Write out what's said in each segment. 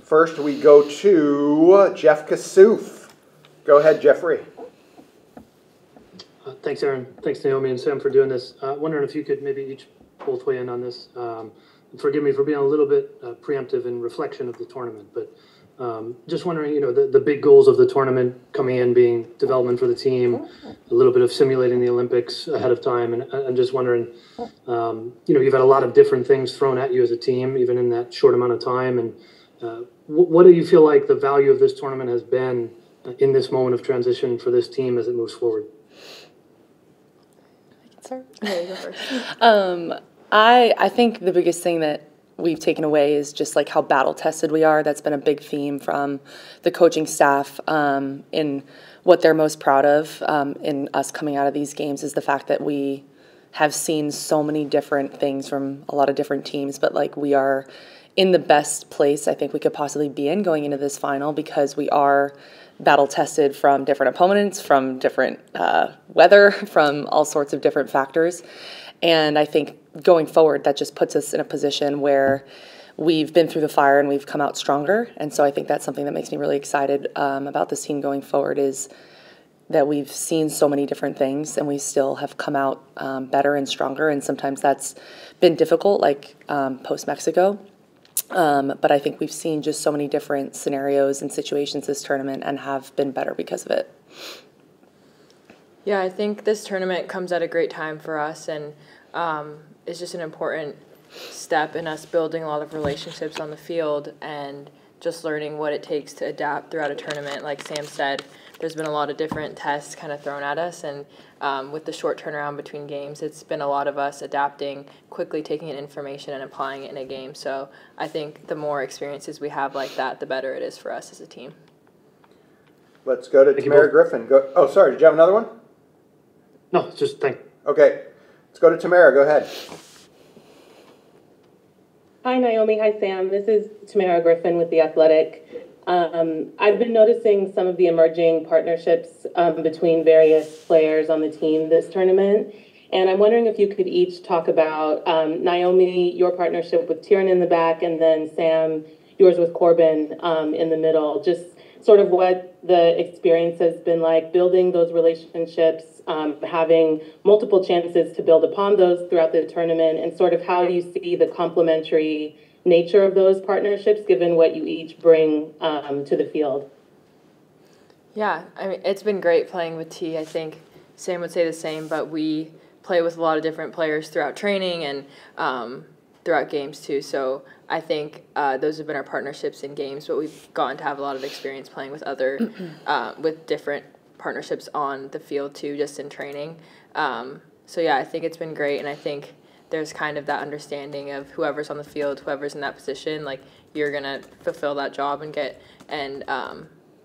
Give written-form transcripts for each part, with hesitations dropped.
First, we go to Jeff Kassouf. Go ahead, Jeffrey. Thanks, Aaron. Thanks, Naomi and Sam, for doing this. Wondering if you could maybe each both weigh in on this. Forgive me for being a little bit preemptive in reflection of the tournament, but just wondering, the big goals of the tournament coming in being development for the team, a little bit of simulating the Olympics ahead of time, and I'm just wondering, you've had a lot of different things thrown at you as a team, even in that short amount of time, and what do you feel like the value of this tournament has been in this moment of transition for this team as it moves forward? Yeah, you go first. I think the biggest thing that we've taken away is just like how battle tested we are. That's been a big theme from the coaching staff in what they're most proud of in us coming out of these games is the fact that we have seen so many different things from a lot of different teams, but like we are in the best place I think we could possibly be in going into this final because we are battle tested from different opponents, from different weather, from all sorts of different factors. And I think going forward, that just puts us in a position where we've been through the fire and we've come out stronger. And so I think that's something that makes me really excited about this team going forward is that we've seen so many different things and we still have come out better and stronger. And sometimes that's been difficult, like post-Mexico. But I think we've seen just so many different scenarios and situations this tournament and have been better because of it. Yeah, I think this tournament comes at a great time for us and it's just an important step in us building a lot of relationships on the field and just learning what it takes to adapt throughout a tournament. Like Sam said, there's been a lot of different tests kind of thrown at us, and with the short turnaround between games, it's been a lot of us adapting, quickly taking in information and applying it in a game. So I think the more experiences we have like that, the better it is for us as a team. Let's go to Tamara Griffin. Oh, sorry, did you have another one? No, just thank you. Okay. Let's go to Tamara. Go ahead. Hi, Naomi. Hi, Sam. This is Tamara Griffin with The Athletic. I've been noticing some of the emerging partnerships between various players on the team this tournament. And I'm wondering if you could each talk about, Naomi, your partnership with Tieran in the back, and then Sam, yours with Corbin in the middle. Just sort of what the experience has been like building those relationships, having multiple chances to build upon those throughout the tournament, and sort of how you see the complementary nature of those partnerships given what you each bring to the field. Yeah, I mean, it's been great playing with T. I think Sam would say the same, but we play with a lot of different players throughout training and throughout games too. So I think those have been our partnerships in games, but we've gotten to have a lot of experience playing with other, with different partnerships on the field too, just in training. So yeah, I think it's been great, and I think there's kind of that understanding of whoever's on the field, whoever's in that position, like you're gonna fulfill that job and get and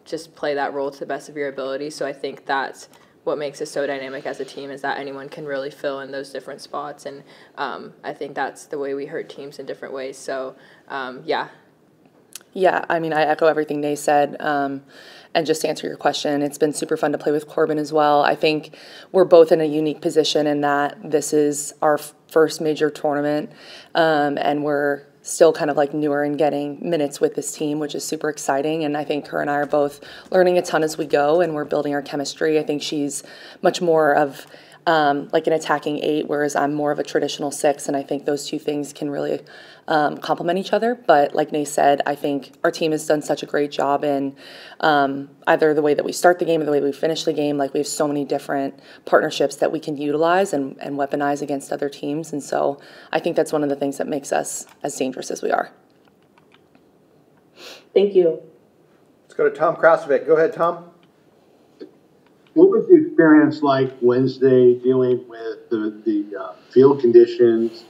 just play that role to the best of your ability. So I think that's what makes us so dynamic as a team, is that anyone can really fill in those different spots, and I think that's the way we hurt teams in different ways. So yeah. Yeah, I mean, I echo everything Nay said. And just to answer your question, it's been super fun to play with Corbin as well. I think we're both in a unique position in that this is our first major tournament, and we're still kind of like newer and getting minutes with this team, which is super exciting. And I think her and I are both learning a ton as we go, and we're building our chemistry. I think she's much more of like an attacking 8, whereas I'm more of a traditional 6, and I think those two things can really complement each other. But like Nay said, I think our team has done such a great job in either the way that we start the game or the way we finish the game. Like we have so many different partnerships that we can utilize and weaponize against other teams, and so I think that's one of the things that makes us as dangerous as we are. Thank you. Let's go to Tom Krasovic. Go ahead, Tom. What was the experience like Wednesday dealing with the field conditions?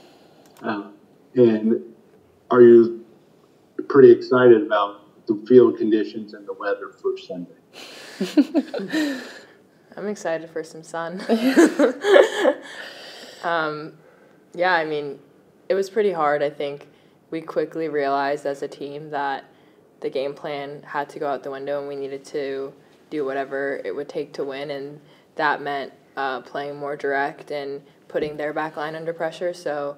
And are you pretty excited about the field conditions and the weather for Sunday? I'm excited for some sun. Yeah, I mean, it was pretty hard. I think we quickly realized as a team that the game plan had to go out the window and we needed to do whatever it would take to win, and that meant playing more direct and putting their back line under pressure. So,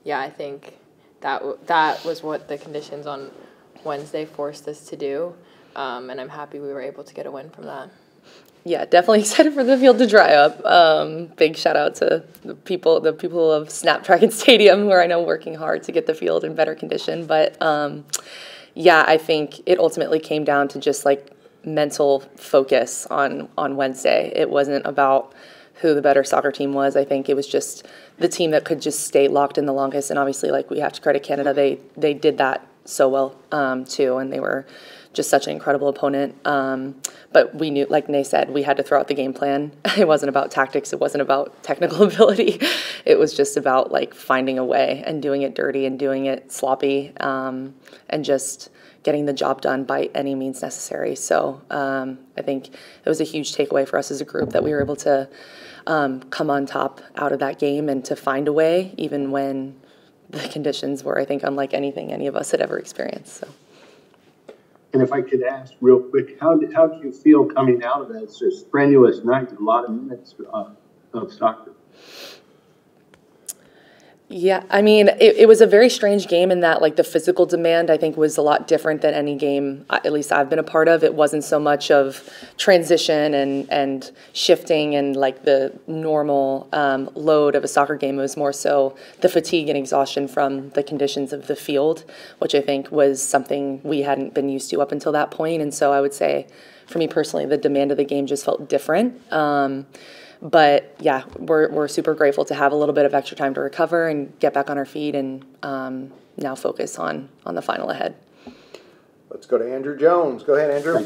yeah, I think that was what the conditions on Wednesday forced us to do, and I'm happy we were able to get a win from that. Yeah, definitely excited for the field to dry up. Big shout out to the people of Snapdragon Stadium, who are I know working hard to get the field in better condition. But yeah, I think it ultimately came down to just like mental focus on Wednesday. It wasn't about who the better soccer team was. I think it was just the team that could just stay locked in the longest. And obviously, like, we have to credit Canada. They did that so well too, and they were just such an incredible opponent. But we knew, like Nay said, we had to throw out the game plan. It wasn't about tactics. It wasn't about technical ability. It was just about like finding a way and doing it dirty and doing it sloppy, and just getting the job done by any means necessary. So I think it was a huge takeaway for us as a group that we were able to come on top out of that game and to find a way, even when the conditions were, I think, unlike anything any of us had ever experienced. So. And if I could ask real quick, how do you feel coming out of that? It's a strenuous night, a lot of minutes of soccer. Yeah, I mean, it was a very strange game in that, like, the physical demand, I think, was a lot different than any game, at least I've been a part of. It wasn't so much of transition and shifting and, like, the normal load of a soccer game. It was more so the fatigue and exhaustion from the conditions of the field, which I think was something we hadn't been used to up until that point. And so I would say, for me personally, the demand of the game just felt different. But yeah, we're super grateful to have a little bit of extra time to recover and get back on our feet and now focus on the final ahead. Let's go to Andrew Jones. Go ahead, Andrew.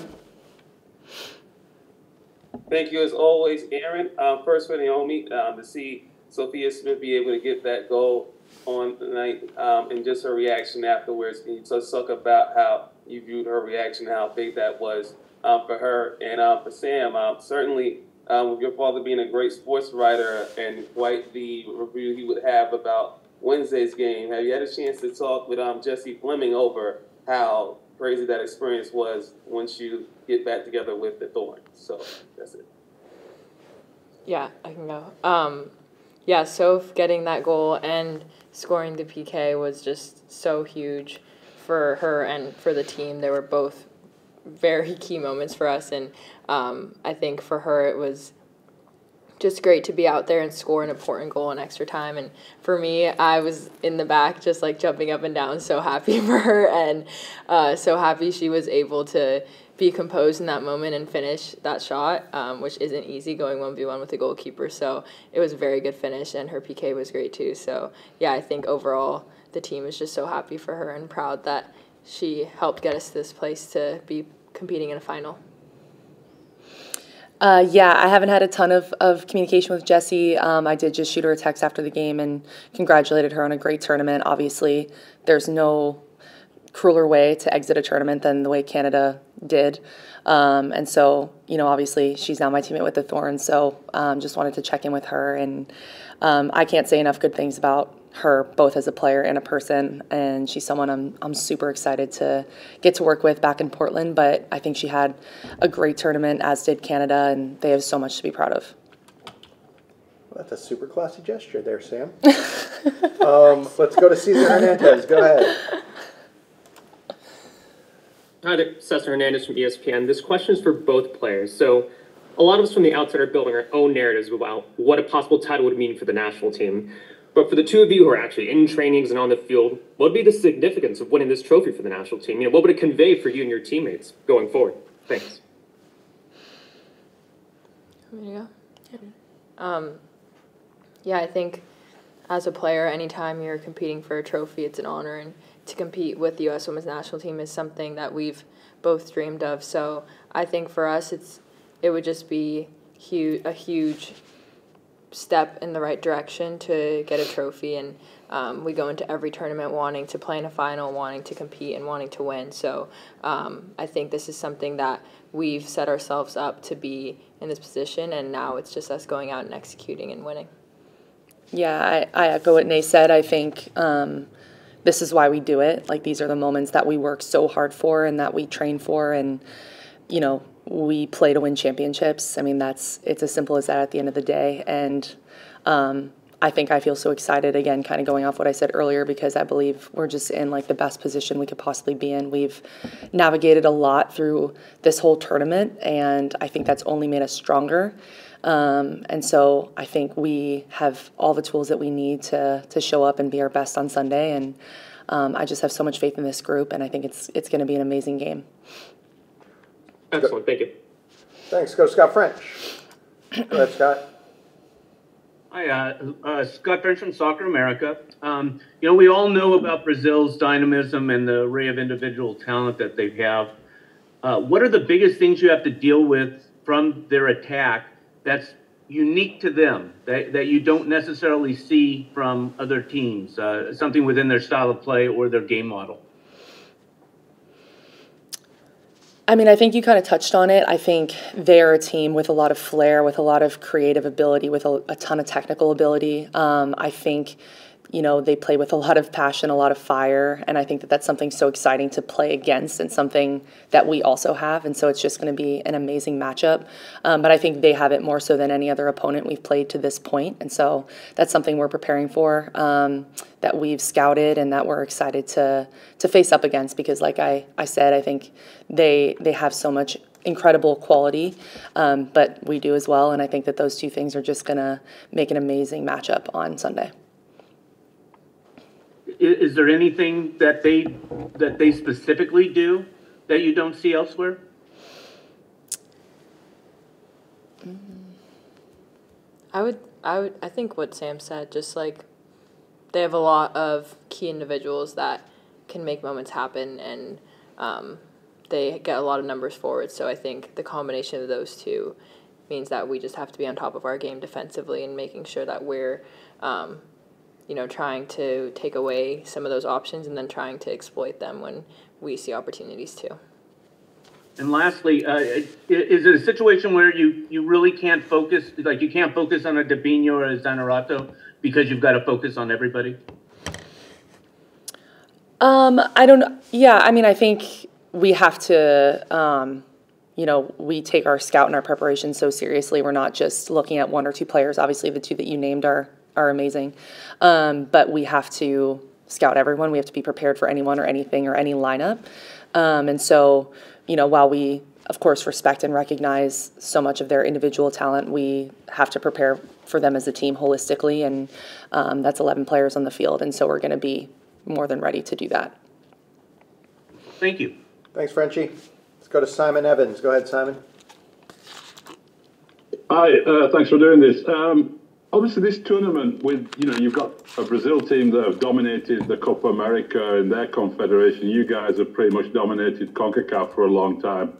Thank you as always, Aaron. First for Naomi, to see Sophia Smith be able to get that goal on the night and just her reaction afterwards. Can you just talk about how you viewed her reaction, how big that was for her? And for Sam, certainly with your father being a great sports writer and quite the review he would have about Wednesday's game, have you had a chance to talk with Jesse Fleming over how crazy that experience was once you get back together with the Thorns? So that's it. Yeah, I can go. Yeah, Soph getting that goal and scoring the PK was just so huge for her and for the team. They were both very key moments for us, and I think for her it was just great to be out there and score an important goal in extra time. And for me, I was in the back just like jumping up and down, so happy for her, and so happy she was able to be composed in that moment and finish that shot, which isn't easy, going 1v1 with the goalkeeper. So it was a very good finish, and her PK was great too. So yeah, I think overall the team is just so happy for her and proud that she helped get us to this place to be competing in a final. Yeah, I haven't had a ton of communication with Jessie. I did just shoot her a text after the game and congratulated her on a great tournament. Obviously, there's no crueler way to exit a tournament than the way Canada did. And so, you know, obviously she's now my teammate with the Thorns, so just wanted to check in with her. And I can't say enough good things about her, both as a player and a person, and she's someone I'm super excited to get to work with back in Portland. But I think she had a great tournament, as did Canada, and they have so much to be proud of. Well, that's a super classy gesture there, Sam. Let's go to Cesar Hernandez. Go ahead. Hi there, Cesar Hernandez from ESPN. This question is for both players. So a lot of us from the outside are building our own narratives about what a possible title would mean for the national team. But for the two of you who are actually in trainings and on the field, what would be the significance of winning this trophy for the national team? You know, what would it convey for you and your teammates going forward? Thanks. There you go. Yeah, I think as a player, anytime you're competing for a trophy, it's an honor, and to compete with the U.S. Women's National Team is something that we've both dreamed of. So I think for us, it would just be a huge step in the right direction to get a trophy, and we go into every tournament wanting to play in a final, wanting to compete, and wanting to win. So I think this is something that we've set ourselves up to be in this position, and now it's just us going out and executing and winning. Yeah, I echo what Nay said. I think this is why we do it. Like, these are the moments that we work so hard for and that we train for, and, you know, we play to win championships. I mean, it's as simple as that at the end of the day. And I think I feel so excited, again, kind of going off what I said earlier, because I believe we're just in like the best position we could possibly be in. We've navigated a lot through this whole tournament, and I think that's only made us stronger. And so I think we have all the tools that we need to show up and be our best on Sunday. And I just have so much faith in this group, and I think it's going to be an amazing game. Excellent. Thank you. Thanks. Go Scott French. Go ahead, Scott. Hi, Scott French from Soccer America. We all know about Brazil's dynamism and the array of individual talent that they have. What are the biggest things you have to deal with from their attack that's unique to them, that you don't necessarily see from other teams, something within their style of play or their game model? I mean, I think you kind of touched on it. I think they're a team with a lot of flair, with a lot of creative ability, with a ton of technical ability. I think, they play with a lot of passion, a lot of fire, and I think that that's something so exciting to play against and something that we also have, and so it's just going to be an amazing matchup. But I think they have it more so than any other opponent we've played to this point, and so that's something we're preparing for, that we've scouted and that we're excited to face up against, because like I said, I think they have so much incredible quality, but we do as well, and I think that those two things are just going to make an amazing matchup on Sunday. Is there anything that they specifically do that you don't see elsewhere? I think what Sam said, just like they have a lot of key individuals that can make moments happen, and they get a lot of numbers forward. So I think the combination of those two means that we just have to be on top of our game defensively and making sure that we're trying to take away some of those options and then trying to exploit them when we see opportunities too. And lastly, is it a situation where you really can't focus, like you can't focus on a Debinho or a Zanerato because you've got to focus on everybody? I don't know. Yeah, I mean, I think we have to, we take our scout and our preparation so seriously. We're not just looking at one or two players. Obviously, the two that you named are amazing. But we have to scout everyone. We have to be prepared for anyone or anything or any lineup. And so, while we, of course, respect and recognize so much of their individual talent, we have to prepare for them as a team holistically. And that's 11 players on the field. And so we're going to be more than ready to do that. Thank you. Thanks, Frenchie. Let's go to Simon Evans. Go ahead, Simon. Hi, thanks for doing this. Obviously, this tournament with, you've got a Brazil team that have dominated the Copa America and their confederation. You guys have pretty much dominated Concacaf for a long time.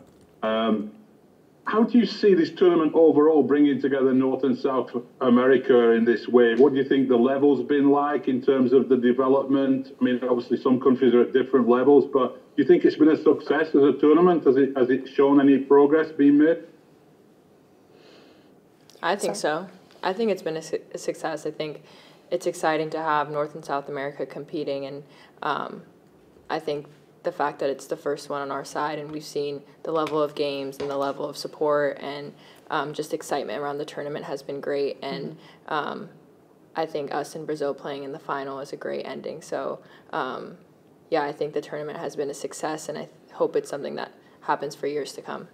How do you see this tournament overall bringing together North and South America in this way? What do you think the level's been like in terms of the development? I mean, obviously some countries are at different levels, but do you think it's been a success as a tournament? Has it shown any progress being made? I think so. I think it's been a success. I think it's exciting to have North and South America competing, and I think the fact that it's the first one on our side, and we've seen the level of games and the level of support and just excitement around the tournament has been great. And I think us and Brazil playing in the final is a great ending. So, I think the tournament has been a success, and I hope it's something that happens for years to come.